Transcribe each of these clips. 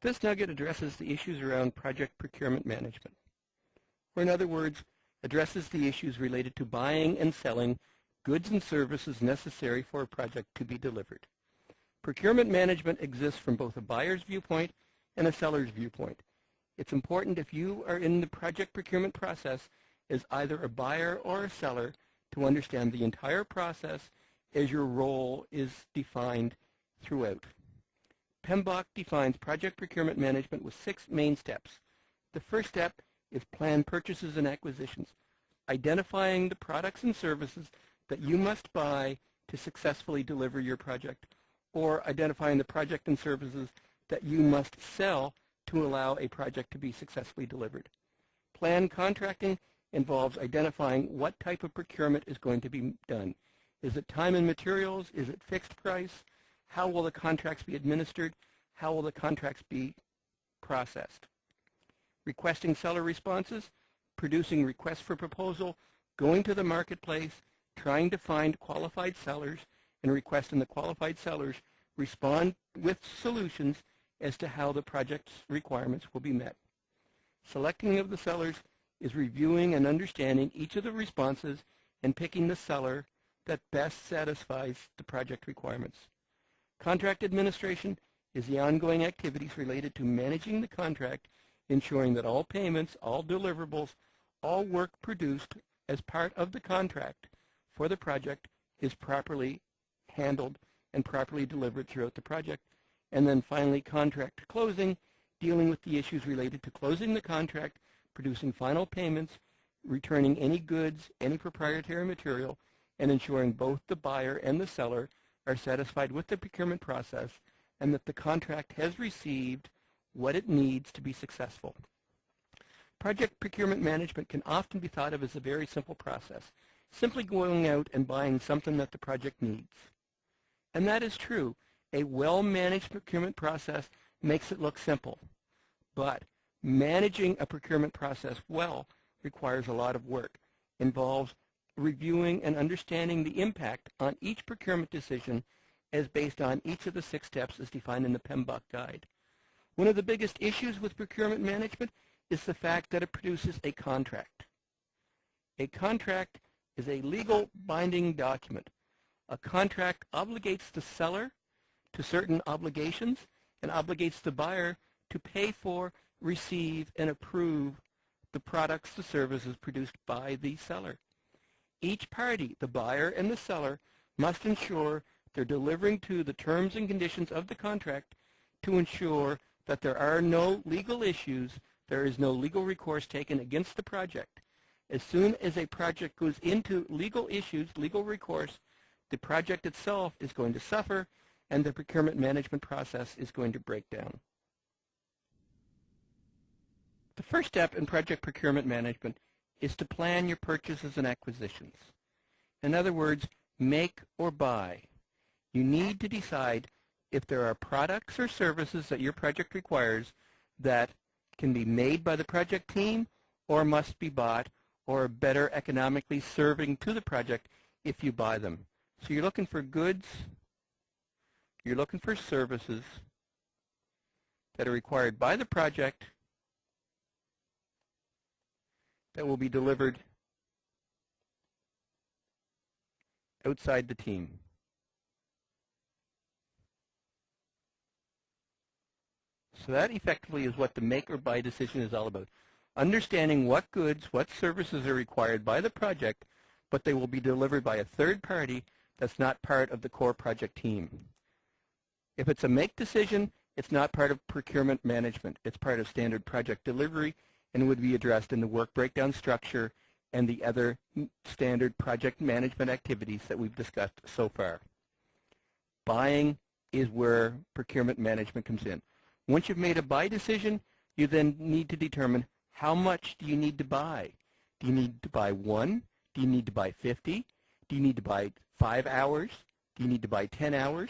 This nugget addresses the issues around project procurement management, or in other words, addresses the issues related to buying and selling goods and services necessary for a project to be delivered. Procurement management exists from both a buyer's viewpoint and a seller's viewpoint. It's important if you are in the project procurement process as either a buyer or a seller to understand the entire process as your role is defined throughout. PMP defines project procurement management with 6 main steps. The first step is plan purchases and acquisitions, identifying the products and services that you must buy to successfully deliver your project, or identifying the project and services that you must sell to allow a project to be successfully delivered. Planned contracting involves identifying what type of procurement is going to be done. Is it time and materials? Is it fixed price? How will the contracts be administered? How will the contracts be processed? Requesting seller responses, producing requests for proposal, going to the marketplace, trying to find qualified sellers, and requesting the qualified sellers respond with solutions as to how the project's requirements will be met. Selecting of the sellers is reviewing and understanding each of the responses and picking the seller that best satisfies the project requirements. Contract administration is the ongoing activities related to managing the contract, ensuring that all payments, all deliverables, all work produced as part of the contract for the project is properly handled and properly delivered throughout the project. And then finally, contract closing, dealing with the issues related to closing the contract, producing final payments, returning any goods, any proprietary material, and ensuring both the buyer and the seller are satisfied with the procurement process and that the contract has received what it needs to be successful. Project procurement management can often be thought of as a very simple process, simply going out and buying something that the project needs. And that is true. A well-managed procurement process makes it look simple. But managing a procurement process well requires a lot of work, involves reviewing and understanding the impact on each procurement decision as based on each of the 6 steps as defined in the PMP guide. One of the biggest issues with procurement management is the fact that it produces a contract. A contract is a legal binding document. A contract obligates the seller to certain obligations and obligates the buyer to pay for, receive, and approve the products, the services produced by the seller. Each party, the buyer and the seller, must ensure they're delivering to the terms and conditions of the contract to ensure that there are no legal issues, there is no legal recourse taken against the project. As soon as a project goes into legal issues, legal recourse, the project itself is going to suffer and the procurement management process is going to break down. The first step in project procurement management is to plan your purchases and acquisitions. In other words, make or buy. You need to decide if there are products or services that your project requires that can be made by the project team or must be bought or are better economically serving to the project if you buy them. So you're looking for goods, you're looking for services that are required by the project that will be delivered outside the team. So that effectively is what the make or buy decision is all about. Understanding what goods, what services are required by the project, but they will be delivered by a third party that's not part of the core project team. If it's a make decision, it's not part of procurement management. It's part of standard project delivery and would be addressed in the work breakdown structure and the other standard project management activities that we've discussed so far. Buying is where procurement management comes in. Once you've made a buy decision, you then need to determine how much do you need to buy. Do you need to buy 1? Do you need to buy 50? Do you need to buy 5 hours? Do you need to buy 10 hours?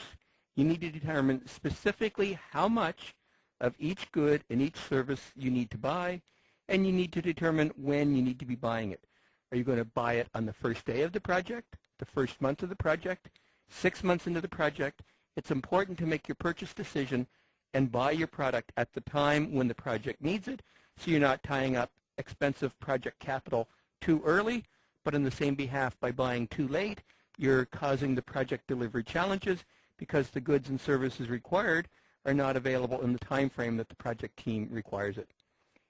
You need to determine specifically how much of each good and each service you need to buy, and you need to determine when you need to be buying it. Are you going to buy it on the first day of the project, the first month of the project, 6 months into the project? It's important to make your purchase decision and buy your product at the time when the project needs it, so you're not tying up expensive project capital too early, but in the same behalf, by buying too late, you're causing the project delivery challenges because the goods and services required are not available in the time frame that the project team requires it.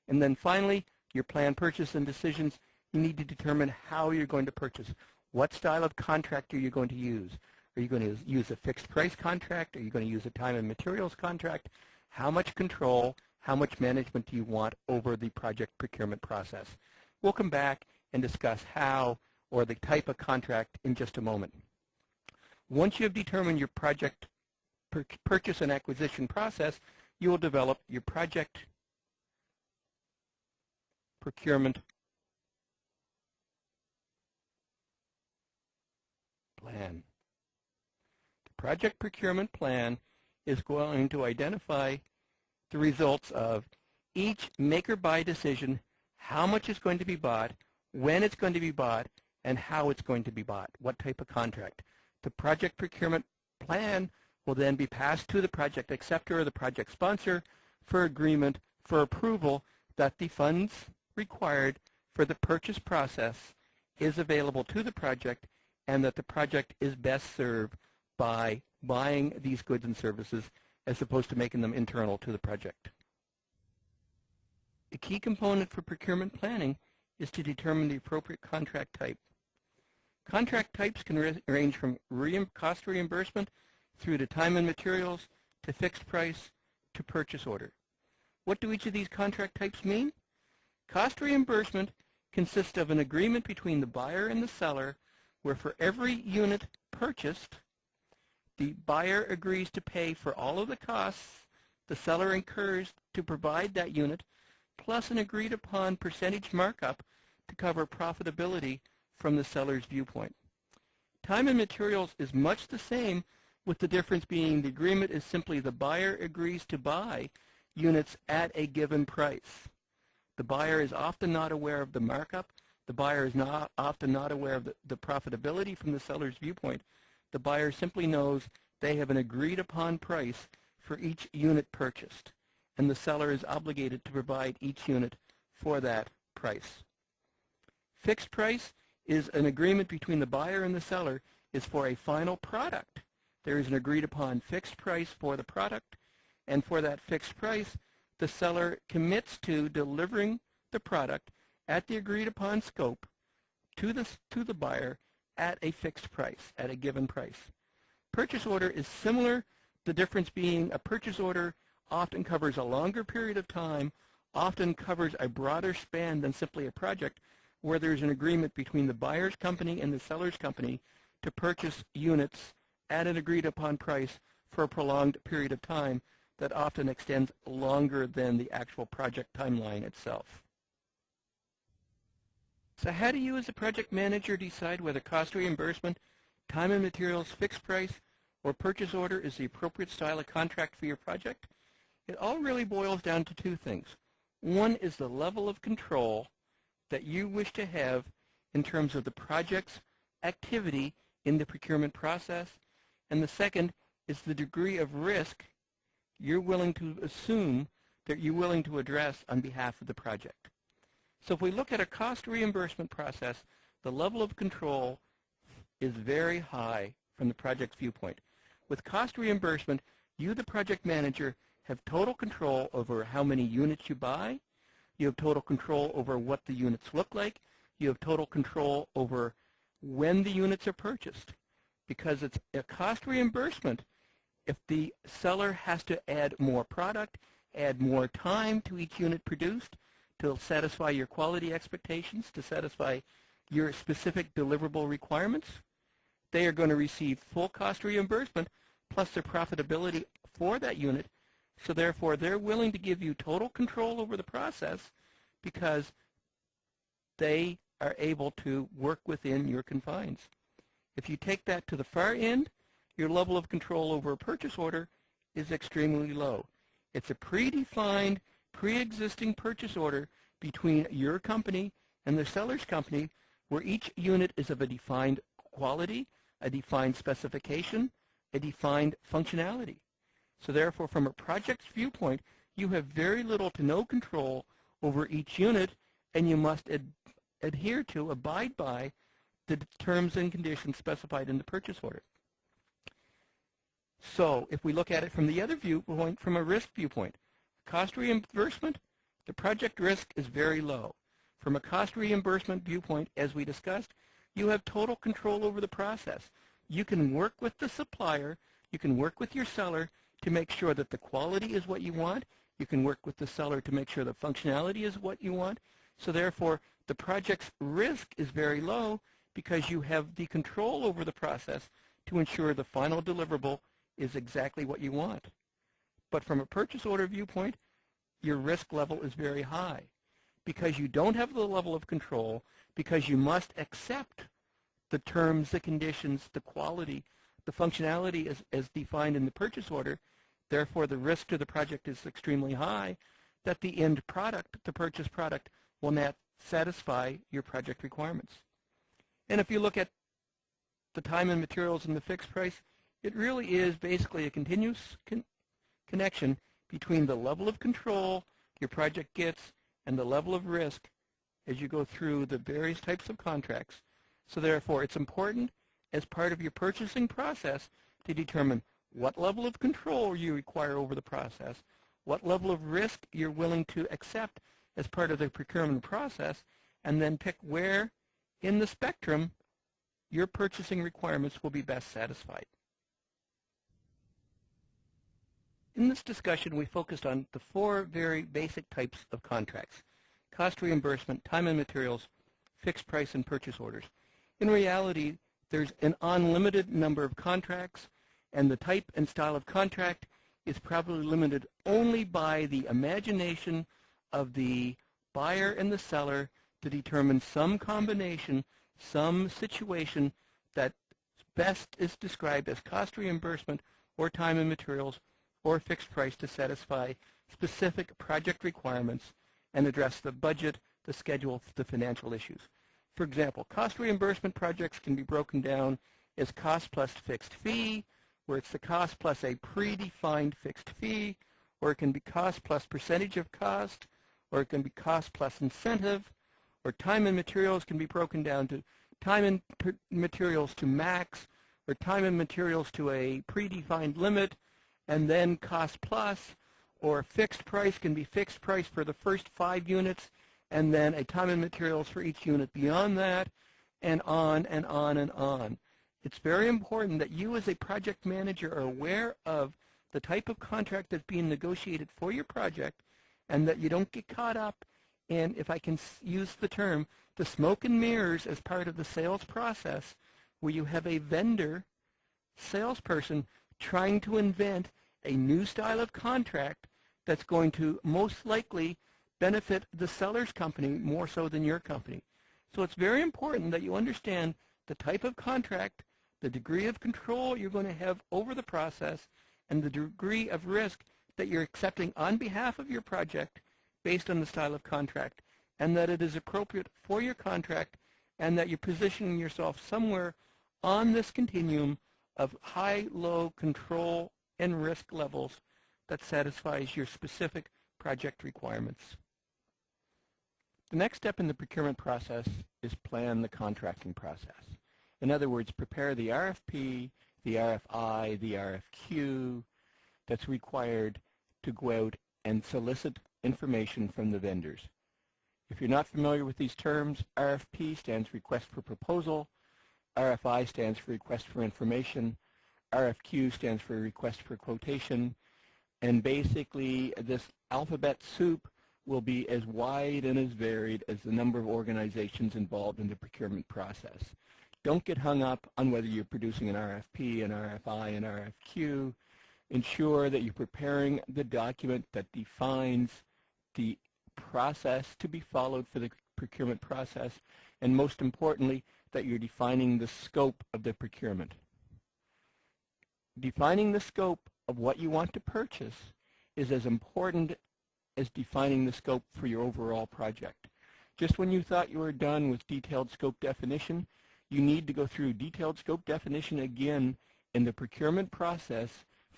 And then finally, your plan, purchase, and decisions. You need to determine how you're going to purchase. What style of contract are you going to use? Are you going to use a fixed price contract? Are you going to use a time and materials contract? How much control, how much management do you want over the project procurement process? We'll come back and discuss how or the type of contract in just a moment. Once you have determined your project purchase and acquisition process, you will develop your project procurement plan. The project procurement plan is going to identify the results of each make or buy decision, how much is going to be bought, when it's going to be bought, and how it's going to be bought, what type of contract. The project procurement plan will then be passed to the project acceptor or the project sponsor for agreement, for approval that the funds required for the purchase process is available to the project, and that the project is best served by buying these goods and services as opposed to making them internal to the project. The key component for procurement planning is to determine the appropriate contract type. Contract types can range from cost reimbursement through to time and materials, to fixed price, to purchase order. What do each of these contract types mean? Cost reimbursement consists of an agreement between the buyer and the seller where for every unit purchased, the buyer agrees to pay for all of the costs the seller incurs to provide that unit, plus an agreed upon percentage markup to cover profitability from the seller's viewpoint. Time and materials is much the same, with the difference being the agreement is simply the buyer agrees to buy units at a given price. The buyer is often not aware of the markup. The buyer is often not aware of the profitability from the seller's viewpoint. The buyer simply knows they have an agreed upon price for each unit purchased, and the seller is obligated to provide each unit for that price. Fixed price is an agreement between the buyer and the seller is for a final product. There is an agreed upon fixed price for the product, and for that fixed price, the seller commits to delivering the product at the agreed upon scope to the buyer at a fixed price, at a given price. Purchase order is similar, the difference being a purchase order often covers a longer period of time, often covers a broader span than simply a project, where there's an agreement between the buyer's company and the seller's company to purchase units at an agreed upon price for a prolonged period of time that often extends longer than the actual project timeline itself. So how do you as a project manager decide whether cost reimbursement, time and materials, fixed price, or purchase order is the appropriate style of contract for your project? It all really boils down to two things. One is the level of control that you wish to have in terms of the project's activity in the procurement process, and the second is the degree of risk you're willing to assume, that you're willing to address on behalf of the project. So if we look at a cost reimbursement process, the level of control is very high from the project's viewpoint. With cost reimbursement, you, the project manager, have total control over how many units you buy. You have total control over what the units look like. You have total control over when the units are purchased. Because it's a cost reimbursement, if the seller has to add more product, add more time to each unit produced to satisfy your quality expectations, to satisfy your specific deliverable requirements, they are going to receive full cost reimbursement plus their profitability for that unit. So therefore, they're willing to give you total control over the process because they are able to work within your confines. If you take that to the far end, your level of control over a purchase order is extremely low. It's a predefined, pre-existing purchase order between your company and the seller's company, where each unit is of a defined quality, a defined specification, a defined functionality. So therefore, from a project's viewpoint, you have very little to no control over each unit, and you must adhere to, abide by, the terms and conditions specified in the purchase order. So if we look at it from the other viewpoint, from a risk viewpoint, cost reimbursement, the project risk is very low. From a cost reimbursement viewpoint, as we discussed, you have total control over the process. You can work with the supplier, you can work with your seller to make sure that the quality is what you want. You can work with the seller to make sure the functionality is what you want. So therefore, the project's risk is very low because you have the control over the process to ensure the final deliverable is exactly what you want. But from a purchase order viewpoint, your risk level is very high because you don't have the level of control, because you must accept the terms, the conditions, the quality, the functionality as defined in the purchase order. Therefore, the risk to the project is extremely high that the end product, the purchase product, will not satisfy your project requirements. And if you look at the time and materials and the fixed price, it really is basically a continuous connection between the level of control your project gets and the level of risk as you go through the various types of contracts. So therefore, it's important as part of your purchasing process to determine what level of control you require over the process, what level of risk you're willing to accept as part of the procurement process, and then pick where in the spectrum your purchasing requirements will be best satisfied. In this discussion, we focused on the four very basic types of contracts: cost reimbursement, time and materials, fixed price, and purchase orders. In reality, there's an unlimited number of contracts, and the type and style of contract is probably limited only by the imagination of the buyer and the seller to determine some combination, some situation that best is described as cost reimbursement or time and materials or fixed price to satisfy specific project requirements and address the budget, the schedule, the financial issues. For example, cost reimbursement projects can be broken down as cost plus fixed fee, where it's the cost plus a predefined fixed fee, or it can be cost plus percentage of cost, or it can be cost plus incentive, or time and materials can be broken down to time and materials to max, or time and materials to a predefined limit, and then cost plus, or fixed price can be fixed price for the first 5 units, and then a time and materials for each unit beyond that, and on and on and on. It's very important that you as a project manager are aware of the type of contract that's being negotiated for your project, and that you don't get caught up in, if I can use the term, the smoke and mirrors as part of the sales process, where you have a vendor, salesperson, trying to invent a new style of contract that's going to most likely benefit the seller's company more so than your company. So it's very important that you understand the type of contract, the degree of control you're going to have over the process, and the degree of risk that you're accepting on behalf of your project based on the style of contract, and that it is appropriate for your contract, and that you're positioning yourself somewhere on this continuum of high-low control and risk levels that satisfies your specific project requirements. The next step in the procurement process is plan the contracting process. In other words, prepare the RFP, the RFI, the RFQ that's required to go out and solicit information from the vendors. If you're not familiar with these terms, RFP stands for Request for Proposal, RFI stands for Request for Information, RFQ stands for Request for Quotation, and basically this alphabet soup will be as wide and as varied as the number of organizations involved in the procurement process. Don't get hung up on whether you're producing an RFP, an RFI, an RFQ. Ensure that you're preparing the document that defines the process to be followed for the procurement process, and most importantly, that you're defining the scope of the procurement. Defining the scope of what you want to purchase is as important as defining the scope for your overall project. Just when you thought you were done with detailed scope definition, you need to go through detailed scope definition again in the procurement process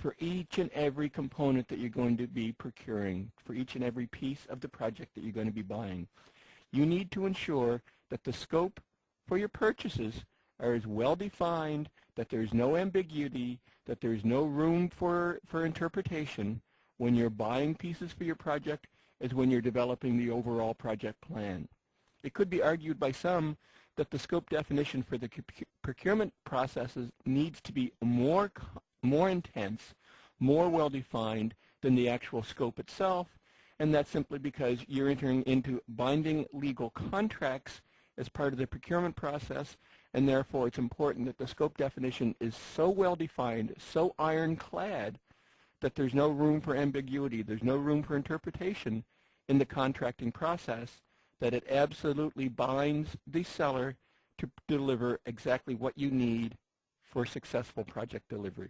for each and every component that you're going to be procuring, for each and every piece of the project that you're going to be buying. You need to ensure that the scope for your purchases are as well defined, that there's no ambiguity, that there's no room for interpretation when you're buying pieces for your project as when you're developing the overall project plan. It could be argued by some that the scope definition for the procurement processes needs to be more intense, more well-defined than the actual scope itself, and that's simply because you're entering into binding legal contracts as part of the procurement process, and therefore it's important that the scope definition is so well-defined, so ironclad, that there's no room for ambiguity, there's no room for interpretation in the contracting process, that it absolutely binds the seller to deliver exactly what you need for successful project delivery.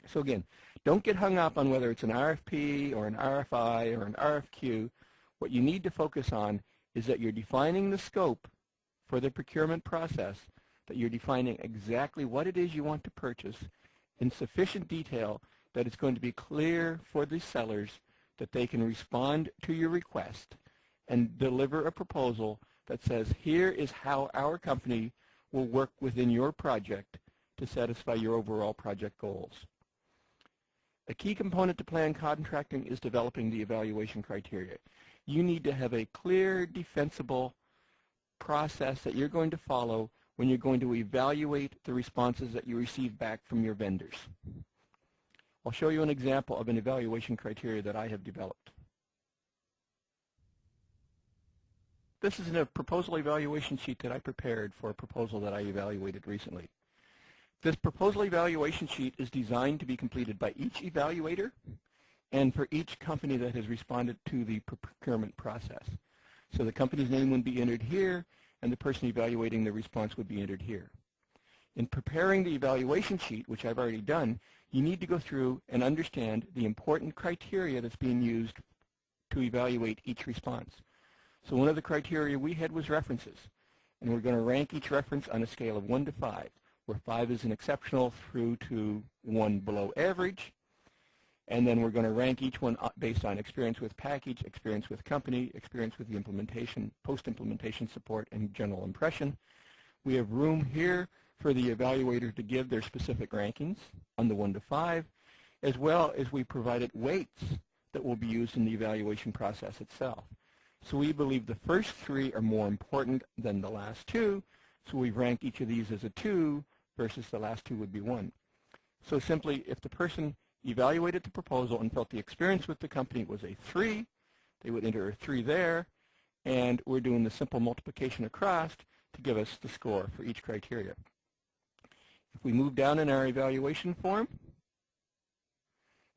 So again, don't get hung up on whether it's an RFP or an RFI or an RFQ. What you need to focus on is that you're defining the scope for the procurement process, that you're defining exactly what it is you want to purchase in sufficient detail that it's going to be clear for the sellers that they can respond to your request and deliver a proposal that says, here is how our company will work within your project to satisfy your overall project goals. A key component to plan contracting is developing the evaluation criteria. You need to have a clear, defensible process that you're going to follow when you're going to evaluate the responses that you receive back from your vendors. I'll show you an example of an evaluation criteria that I have developed. This is a proposal evaluation sheet that I prepared for a proposal that I evaluated recently. This proposal evaluation sheet is designed to be completed by each evaluator and for each company that has responded to the procurement process. So the company's name would be entered here, and the person evaluating the response would be entered here. In preparing the evaluation sheet, which I've already done, you need to go through and understand the important criteria that's being used to evaluate each response. So one of the criteria we had was references, and we're going to rank each reference on a scale of 1 to 5, where 5 is an exceptional through to 1 below average. And then we're going to rank each one based on experience with package, experience with company, experience with the implementation, post-implementation support, and general impression. We have room here for the evaluator to give their specific rankings on the 1 to 5, as well as we provided weights that will be used in the evaluation process itself. So we believe the first 3 are more important than the last 2, so we've ranked each of these as a 2 versus the last 2 would be 1. So simply, if the person evaluated the proposal and felt the experience with the company was a 3, they would enter a 3 there, and we're doing the simple multiplication across to give us the score for each criteria. If we move down in our evaluation form,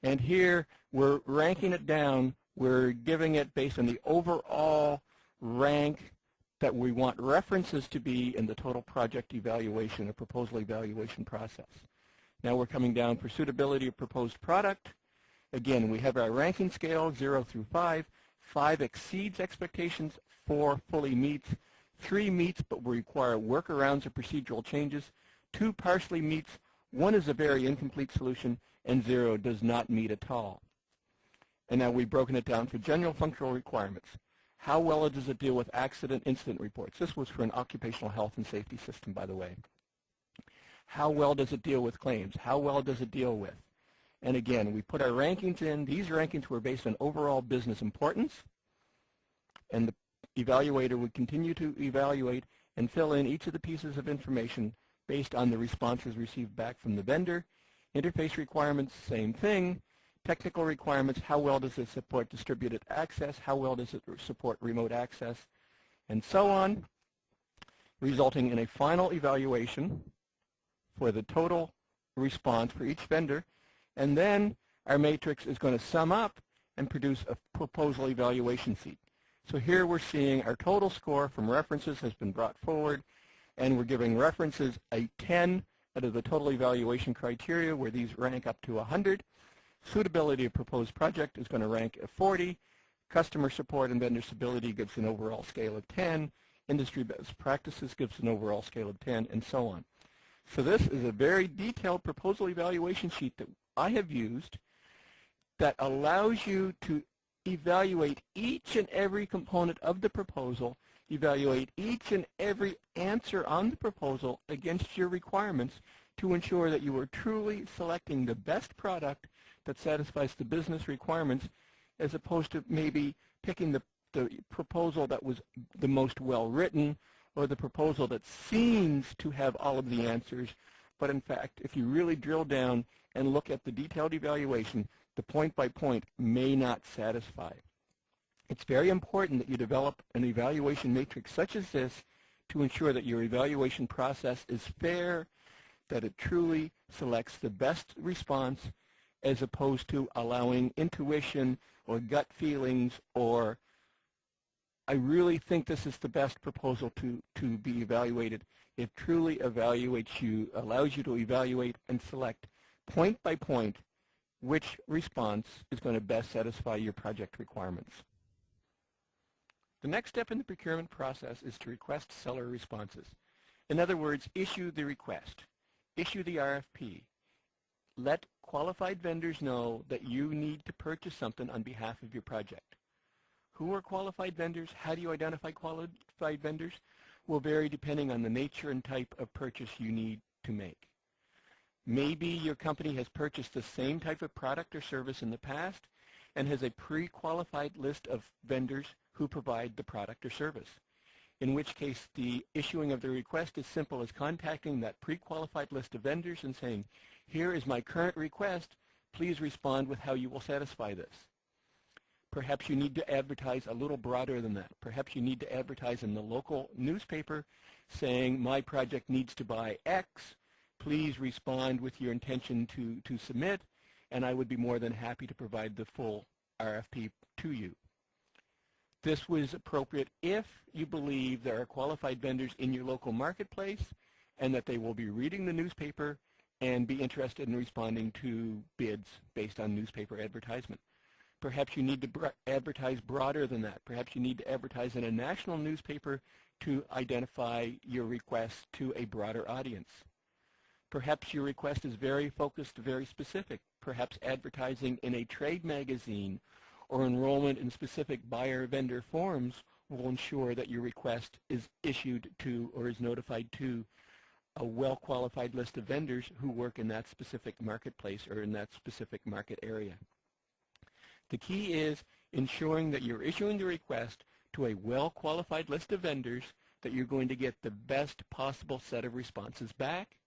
and here we're ranking it down, we're giving it based on the overall rank that we want references to be in the total project evaluation or proposal evaluation process. Now we're coming down for suitability of proposed product. Again, we have our ranking scale 0 through 5. 5 exceeds expectations, 4 fully meets, 3 meets but will require workarounds or procedural changes, 2 partially meets, 1 is a very incomplete solution, and 0 does not meet at all. And now we've broken it down for general functional requirements. How well does it deal with accident incident reports? This was for an occupational health and safety system, by the way. How well does it deal with claims? How well does it deal with? And again, we put our rankings in. These rankings were based on overall business importance, and the evaluator would continue to evaluate and fill in each of the pieces of information based on the responses received back from the vendor. Interface requirements, same thing. Technical requirements, how well does it support distributed access? How well does it support remote access? And so on, resulting in a final evaluation for the total response for each vendor. And then our matrix is going to sum up and produce a proposal evaluation sheet. So here we're seeing our total score from references has been brought forward, and we're giving references a 10 out of the total evaluation criteria, where these rank up to 100. Suitability of proposed project is going to rank a 40. Customer support and vendor stability gives an overall scale of 10. Industry best practices gives an overall scale of 10, and so on. So this is a very detailed proposal evaluation sheet that I have used that allows you to evaluate each and every component of the proposal, evaluate each and every answer on the proposal against your requirements to ensure that you are truly selecting the best product that satisfies the business requirements, as opposed to maybe picking the proposal that was the most well-written, or the proposal that seems to have all of the answers. But in fact, if you really drill down and look at the detailed evaluation, the point-by-point may not satisfy. It's very important that you develop an evaluation matrix such as this to ensure that your evaluation process is fair, that it truly selects the best response, as opposed to allowing intuition or gut feelings, or I really think this is the best proposal to be evaluated. It truly evaluates you, allows you to evaluate and select point by point which response is going to best satisfy your project requirements. The next step in the procurement process is to request seller responses. In other words, issue the request, issue the RFP. Let qualified vendors know that you need to purchase something on behalf of your project. Who are qualified vendors? How do you identify qualified vendors? Will vary depending on the nature and type of purchase you need to make. Maybe your company has purchased the same type of product or service in the past and has a pre-qualified list of vendors who provide the product or service, in which case the issuing of the request is simple as contacting that pre-qualified list of vendors and saying, here is my current request, please respond with how you will satisfy this. Perhaps you need to advertise a little broader than that. Perhaps you need to advertise in the local newspaper saying, my project needs to buy X, please respond with your intention to submit, and I would be more than happy to provide the full RFP to you. This was appropriate if you believe there are qualified vendors in your local marketplace and that they will be reading the newspaper and be interested in responding to bids based on newspaper advertisement. Perhaps you need to advertise broader than that. Perhaps you need to advertise in a national newspaper to identify your request to a broader audience. Perhaps your request is very focused, very specific. Perhaps advertising in a trade magazine or enrollment in specific buyer-vendor forums will ensure that your request is issued to or is notified to a well-qualified list of vendors who work in that specific marketplace or in that specific market area. The key is ensuring that you're issuing the request to a well-qualified list of vendors, that you're going to get the best possible set of responses back.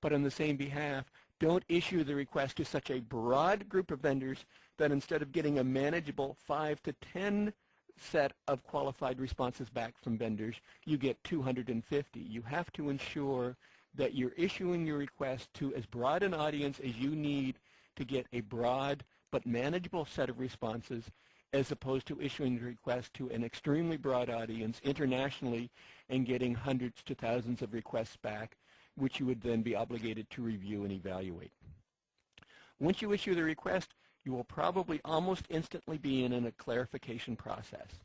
But on the same behalf, don't issue the request to such a broad group of vendors that instead of getting a manageable 5 to 10 set of qualified responses back from vendors, you get 250. You have to ensure that you're issuing your request to as broad an audience as you need to get a broad but manageable set of responses, as opposed to issuing the request to an extremely broad audience internationally and getting hundreds to thousands of requests back, which you would then be obligated to review and evaluate. Once you issue the request, you will probably almost instantly be in a clarification process.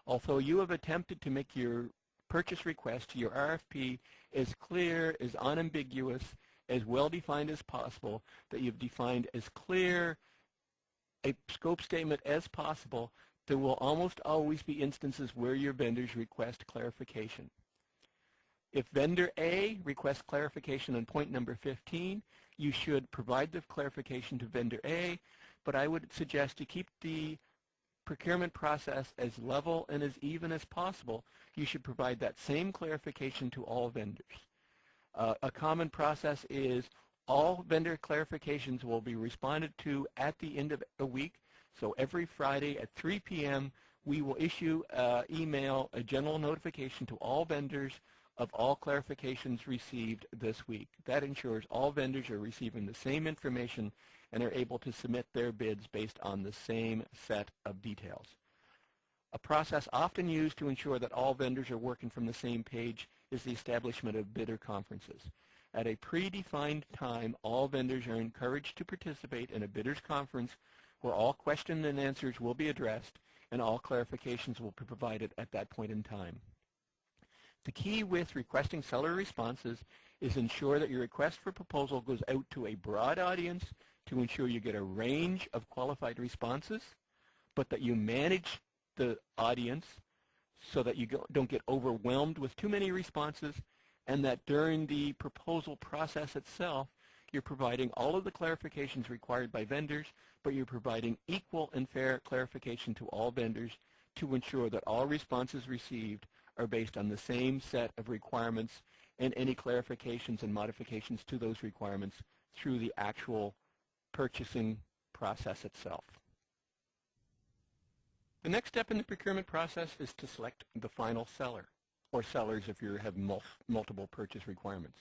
Although you have attempted to make your purchase request to your RFP as clear, as unambiguous, as well-defined as possible, that you've defined as clear a scope statement as possible, there will almost always be instances where your vendors request clarification. If vendor A requests clarification on point number 15, you should provide the clarification to vendor A, but I would suggest to keep the procurement process as level and as even as possible. You should provide that same clarification to all vendors. A common process is all vendor clarifications will be responded to at the end of a week. So every Friday at 3 p.m. we will issue email, a general notification to all vendors of all clarifications received this week. That ensures all vendors are receiving the same information and are able to submit their bids based on the same set of details. A process often used to ensure that all vendors are working from the same page is the establishment of bidder conferences. At a predefined time, all vendors are encouraged to participate in a bidders conference where all questions and answers will be addressed and all clarifications will be provided at that point in time. The key with requesting seller responses is ensure that your request for proposal goes out to a broad audience, to ensure you get a range of qualified responses, but that you manage the audience so that you don't get overwhelmed with too many responses, and that during the proposal process itself, you're providing all of the clarifications required by vendors, but you're providing equal and fair clarification to all vendors to ensure that all responses received are based on the same set of requirements, and any clarifications and modifications to those requirements through the actual purchasing process itself. The next step in the procurement process is to select the final seller, or sellers if you have multiple purchase requirements.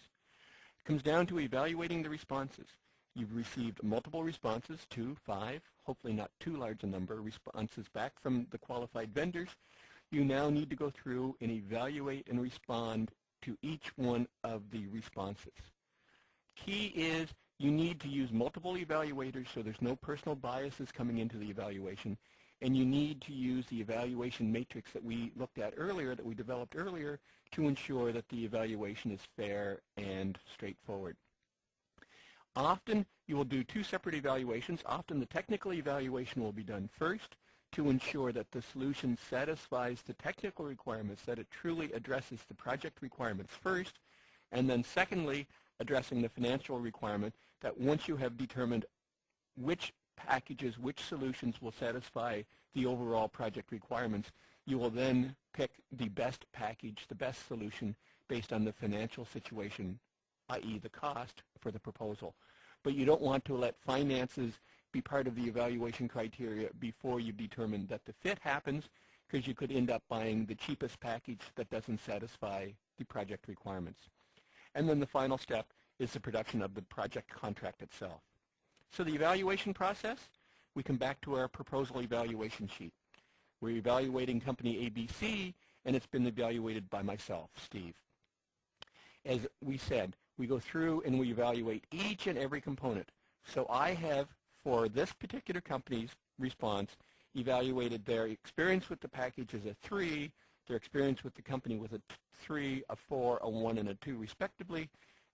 It comes down to evaluating the responses. You've received multiple responses, 2, 5, hopefully not too large a number of responses back from the qualified vendors. You now need to go through and evaluate and respond to each one of the responses. Key is you need to use multiple evaluators so there's no personal biases coming into the evaluation, and you need to use the evaluation matrix that we looked at earlier, that we developed earlier, to ensure that the evaluation is fair and straightforward. Often you will do 2 separate evaluations. Often the technical evaluation will be done first to ensure that the solution satisfies the technical requirements, that it truly addresses the project requirements first, and then secondly, addressing the financial requirement, that once you have determined which packages, which solutions will satisfy the overall project requirements, you will then pick the best package, the best solution based on the financial situation, i.e. the cost for the proposal. But you don't want to let finances be part of the evaluation criteria before you've determined that the fit happens, because you could end up buying the cheapest package that doesn't satisfy the project requirements. And then the final step is the production of the project contract itself. So the evaluation process, we come back to our proposal evaluation sheet. We're evaluating company ABC, and it's been evaluated by myself, Steve. As we said, we go through and we evaluate each and every component. So I have, for this particular company's response, evaluated their experience with the package as a 3, their experience with the company with a 3, a 4, a 1, and a 2 respectively,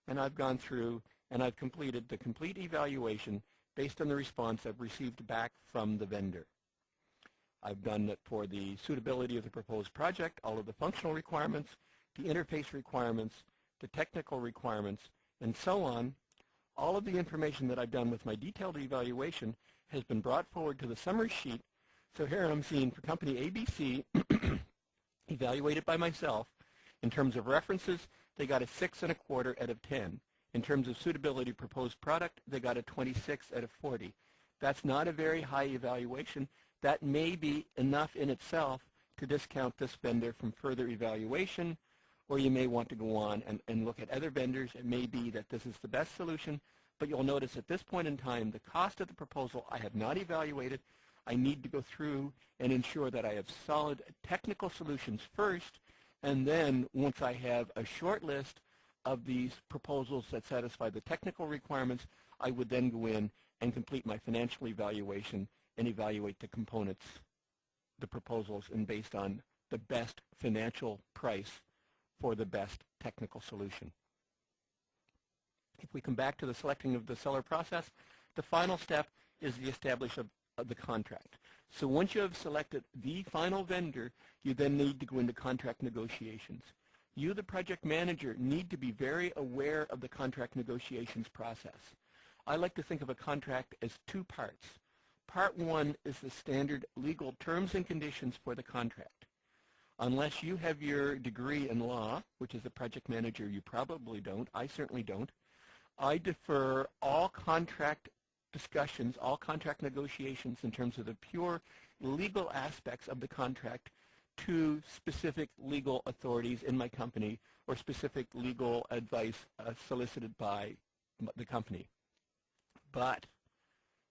and I've gone through and I've completed the complete evaluation based on the response I've received back from the vendor. I've done it for the suitability of the proposed project, all of the functional requirements, the interface requirements, the technical requirements, and so on. All of the information that I've done with my detailed evaluation has been brought forward to the summary sheet. So here I'm seeing for company ABC, evaluated by myself, in terms of references, they got a 6.25 out of 10. In terms of suitability proposed product, they got a 26 out of 40. That's not a very high evaluation. That may be enough in itself to discount this vendor from further evaluation, or you may want to go on and look at other vendors. It may be that this is the best solution, but you'll notice at this point in time, the cost of the proposal I have not evaluated. I need to go through and ensure that I have solid technical solutions first, and then once I have a short list of these proposals that satisfy the technical requirements, I would then go in and complete my financial evaluation and evaluate the components, the proposals, and based on the best financial price for the best technical solution. If we come back to the selecting of the seller process, the final step is the establishment of the contract. So once you have selected the final vendor, you then need to go into contract negotiations. You, the project manager, need to be very aware of the contract negotiations process. I like to think of a contract as 2 parts. Part 1 is the standard legal terms and conditions for the contract. Unless you have your degree in law, which as a project manager you probably don't, I certainly don't, I defer all contract discussions, all contract negotiations in terms of the pure legal aspects of the contract to specific legal authorities in my company or specific legal advice solicited by the company. But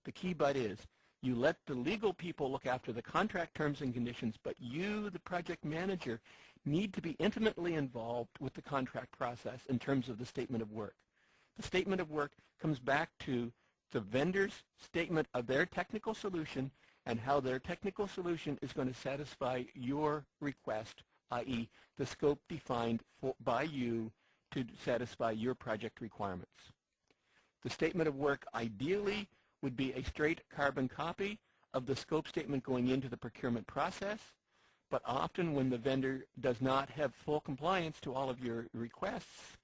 the key but is you let the legal people look after the contract terms and conditions, but you, the project manager, need to be intimately involved with the contract process in terms of the statement of work. The statement of work comes back to the vendor's statement of their technical solution and how their technical solution is going to satisfy your request, i.e. the scope defined by you to satisfy your project requirements. The statement of work ideally would be a straight carbon copy of the scope statement going into the procurement process, but often when the vendor does not have full compliance to all of your requests,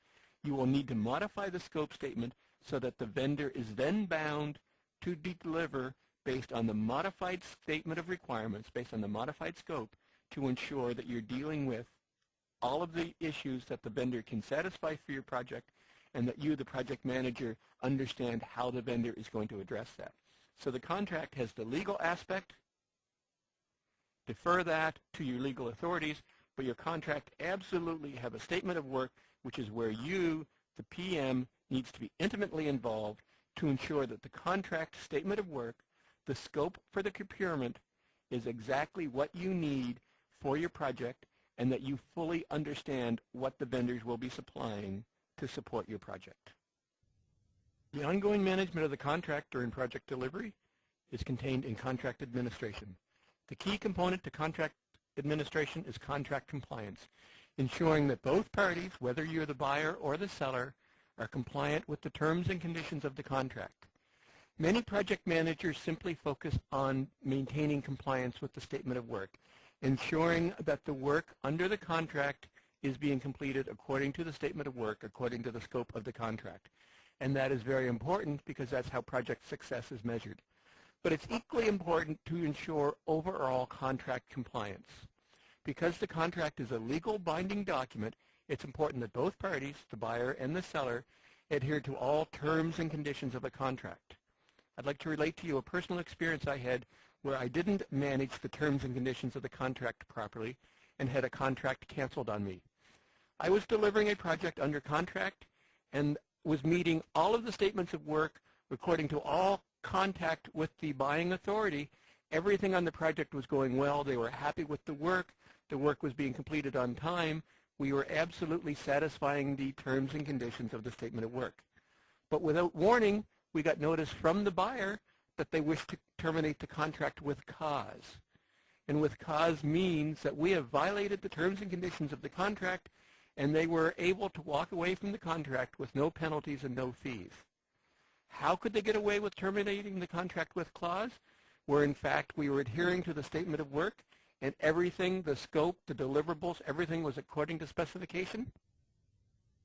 you will need to modify the scope statement so that the vendor is then bound to deliver based on the modified statement of requirements, based on the modified scope, to ensure that you're dealing with all of the issues that the vendor can satisfy for your project, and that you, the project manager, understand how the vendor is going to address that. So the contract has the legal aspect. Defer that to your legal authorities, but your contract absolutely have a statement of work, which is where you, the PM, needs to be intimately involved to ensure that the contract statement of work, the scope for the procurement, is exactly what you need for your project, and that you fully understand what the vendors will be supplying to support your project. The ongoing management of the contract during project delivery is contained in contract administration. The key component to contract administration is contract compliance, ensuring that both parties, whether you're the buyer or the seller, are compliant with the terms and conditions of the contract. Many project managers simply focus on maintaining compliance with the statement of work, ensuring that the work under the contract is being completed according to the statement of work, according to the scope of the contract. And that is very important because that's how project success is measured. But it's equally important to ensure overall contract compliance. Because the contract is a legal binding document, it's important that both parties, the buyer and the seller, adhere to all terms and conditions of the contract. I'd like to relate to you a personal experience I had where I didn't manage the terms and conditions of the contract properly and had a contract canceled on me. I was delivering a project under contract and was meeting all of the statements of work according to all contact with the buying authority. Everything on the project was going well. They were happy with the work. The work was being completed on time. We were absolutely satisfying the terms and conditions of the statement of work. But without warning, we got notice from the buyer that they wished to terminate the contract with cause. And with cause means that we have violated the terms and conditions of the contract, and they were able to walk away from the contract with no penalties and no fees. How could they get away with terminating the contract with clause? Where in fact we were adhering to the statement of work and everything, the scope, the deliverables, everything was according to specification?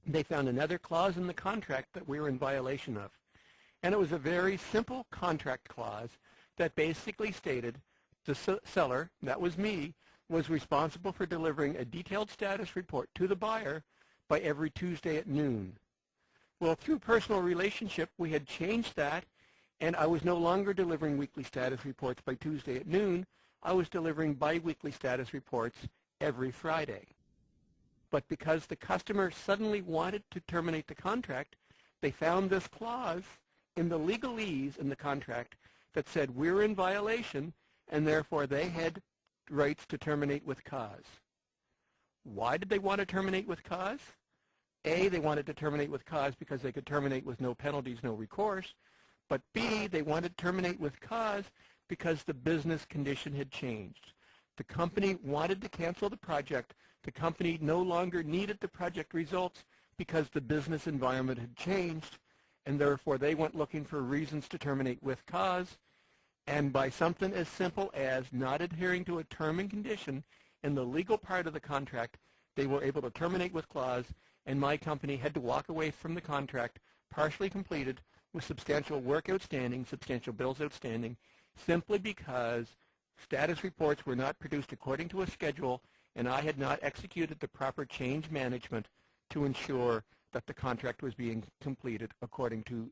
They found another clause in the contract that we were in violation of. And it was a very simple contract clause that basically stated the seller, that was me, was responsible for delivering a detailed status report to the buyer by every Tuesday at noon. Well, through personal relationship, we had changed that, and I was no longer delivering weekly status reports by Tuesday at noon. I was delivering bi-weekly status reports every Friday. But because the customer suddenly wanted to terminate the contract, they found this clause in the legalese in the contract that said we're in violation, and therefore they had rights to terminate with cause. Why did they want to terminate with cause? A, they wanted to terminate with cause because they could terminate with no penalties, no recourse. But B, they wanted to terminate with cause because the business condition had changed. The company wanted to cancel the project. The company no longer needed the project results because the business environment had changed, and therefore they went looking for reasons to terminate with cause. And by something as simple as not adhering to a term and condition in the legal part of the contract, they were able to terminate with clause, and my company had to walk away from the contract partially completed with substantial work outstanding, substantial bills outstanding, simply because status reports were not produced according to a schedule, and I had not executed the proper change management to ensure that the contract was being completed according to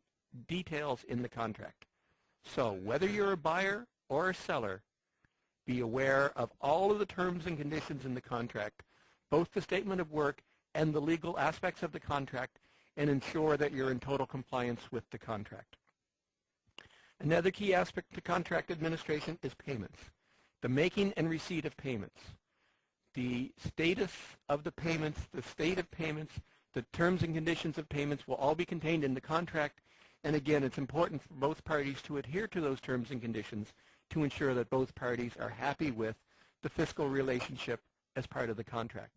details in the contract. So whether you're a buyer or a seller, be aware of all of the terms and conditions in the contract, both the statement of work and the legal aspects of the contract, and ensure that you're in total compliance with the contract. Another key aspect to contract administration is payments, the making and receipt of payments. The status of the payments, the state of payments, the terms and conditions of payments will all be contained in the contract. And again, it's important for both parties to adhere to those terms and conditions to ensure that both parties are happy with the fiscal relationship as part of the contract.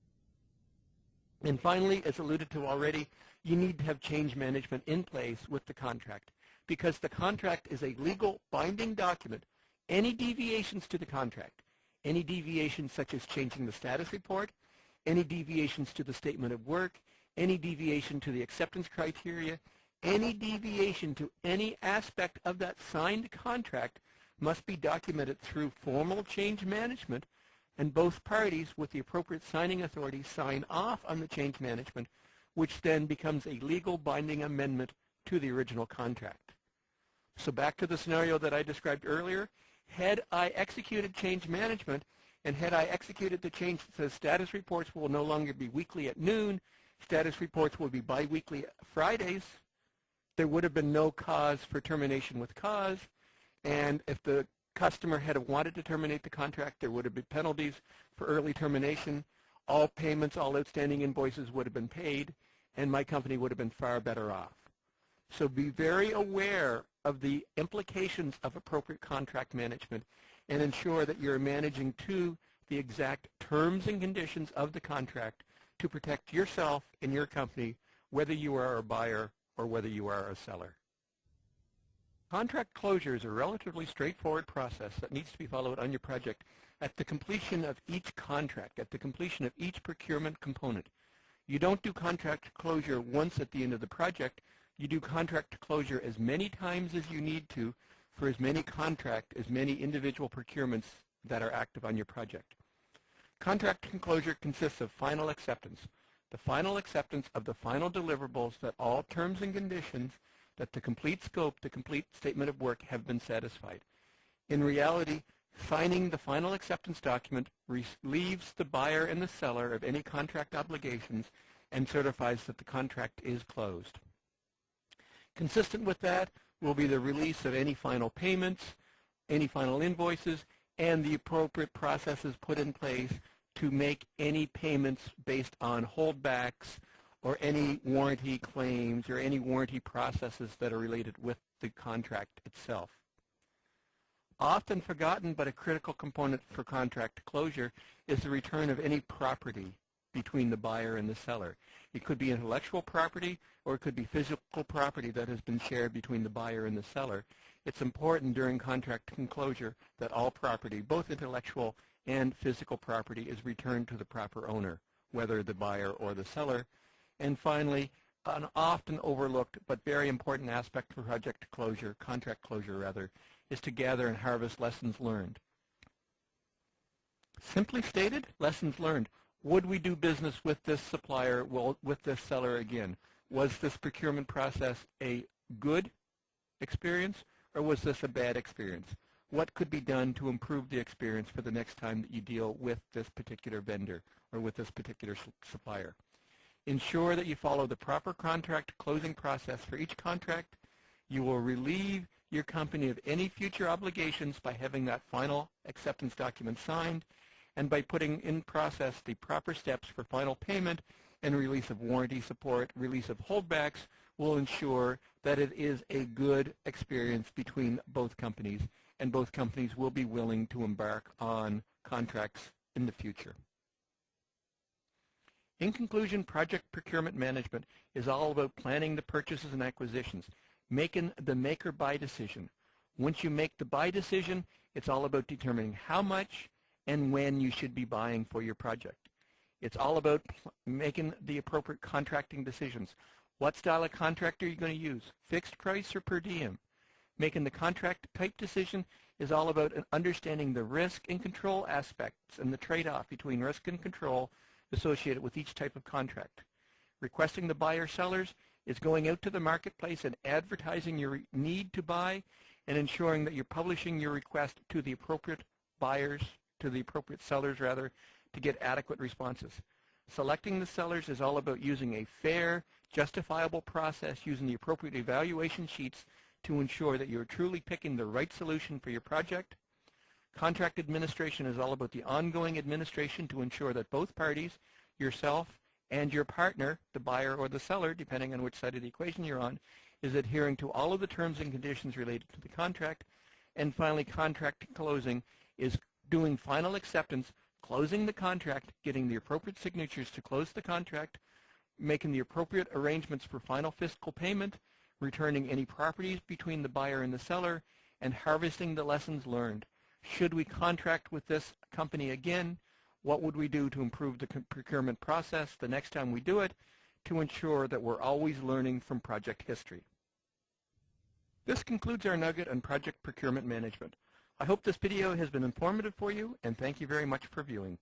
And finally, as alluded to already, you need to have change management in place with the contract, because the contract is a legal binding document. Any deviations to the contract, any deviations such as changing the status report, any deviations to the statement of work, any deviation to the acceptance criteria, any deviation to any aspect of that signed contract must be documented through formal change management, and both parties with the appropriate signing authority sign off on the change management, which then becomes a legal binding amendment to the original contract. So back to the scenario that I described earlier, had I executed change management, and had I executed the change that says status reports will no longer be weekly at noon, status reports will be biweekly Fridays, there would have been no cause for termination with cause, and if the customer had wanted to terminate the contract, there would have been penalties for early termination. All payments, all outstanding invoices would have been paid, and my company would have been far better off. So be very aware of the implications of appropriate contract management and ensure that you're managing to the exact terms and conditions of the contract to protect yourself and your company, whether you are a buyer or whether you are a seller. Contract closure is a relatively straightforward process that needs to be followed on your project at the completion of each contract, at the completion of each procurement component. You don't do contract closure once at the end of the project. You do contract closure as many times as you need to for as many individual procurements that are active on your project. Contract closure consists of final acceptance, the final acceptance of the final deliverables that all terms and conditions, that the complete scope, the complete statement of work have been satisfied. In reality, signing the final acceptance document relieves the buyer and the seller of any contract obligations and certifies that the contract is closed. Consistent with that will be the release of any final payments, any final invoices, and the appropriate processes put in place to make any payments based on holdbacks or any warranty claims or any warranty processes that are related with the contract itself. Often forgotten but a critical component for contract closure is the return of any property between the buyer and the seller. It could be intellectual property or it could be physical property that has been shared between the buyer and the seller. It's important during contract closure that all property, both intellectual and physical property, is returned to the proper owner, whether the buyer or the seller. And finally, an often overlooked but very important aspect for project closure, contract closure rather, is to gather and harvest lessons learned. Simply stated, lessons learned. Would we do business with this supplier, with this seller again? Was this procurement process a good experience or was this a bad experience? What could be done to improve the experience for the next time that you deal with this particular vendor or with this particular supplier? Ensure that you follow the proper contract closing process for each contract. You will relieve your company of any future obligations by having that final acceptance document signed and by putting in process the proper steps for final payment and release of warranty support, release of holdbacks will ensure that it is a good experience between both companies, and both companies will be willing to embark on contracts in the future. In conclusion, project procurement management is all about planning the purchases and acquisitions, making the make or buy decision. Once you make the buy decision, it's all about determining how much and when you should be buying for your project. It's all about making the appropriate contracting decisions. What style of contract are you going to use? Fixed price or per diem? Making the contract type decision is all about understanding the risk and control aspects and the trade-off between risk and control associated with each type of contract. Requesting the buyer sellers is going out to the marketplace and advertising your need to buy and ensuring that you're publishing your request to the appropriate buyers, to the appropriate sellers rather, to get adequate responses. Selecting the sellers is all about using a fair, justifiable process, using the appropriate evaluation sheets to ensure that you're truly picking the right solution for your project. Contract administration is all about the ongoing administration to ensure that both parties, yourself and your partner, the buyer or the seller, depending on which side of the equation you're on, is adhering to all of the terms and conditions related to the contract. And finally, contract closing is doing final acceptance, closing the contract, getting the appropriate signatures to close the contract, making the appropriate arrangements for final fiscal payment, returning any properties between the buyer and the seller, and harvesting the lessons learned. Should we contract with this company again, what would we do to improve the procurement process the next time we do it to ensure that we're always learning from project history? This concludes our nugget on project procurement management. I hope this video has been informative for you, and thank you very much for viewing.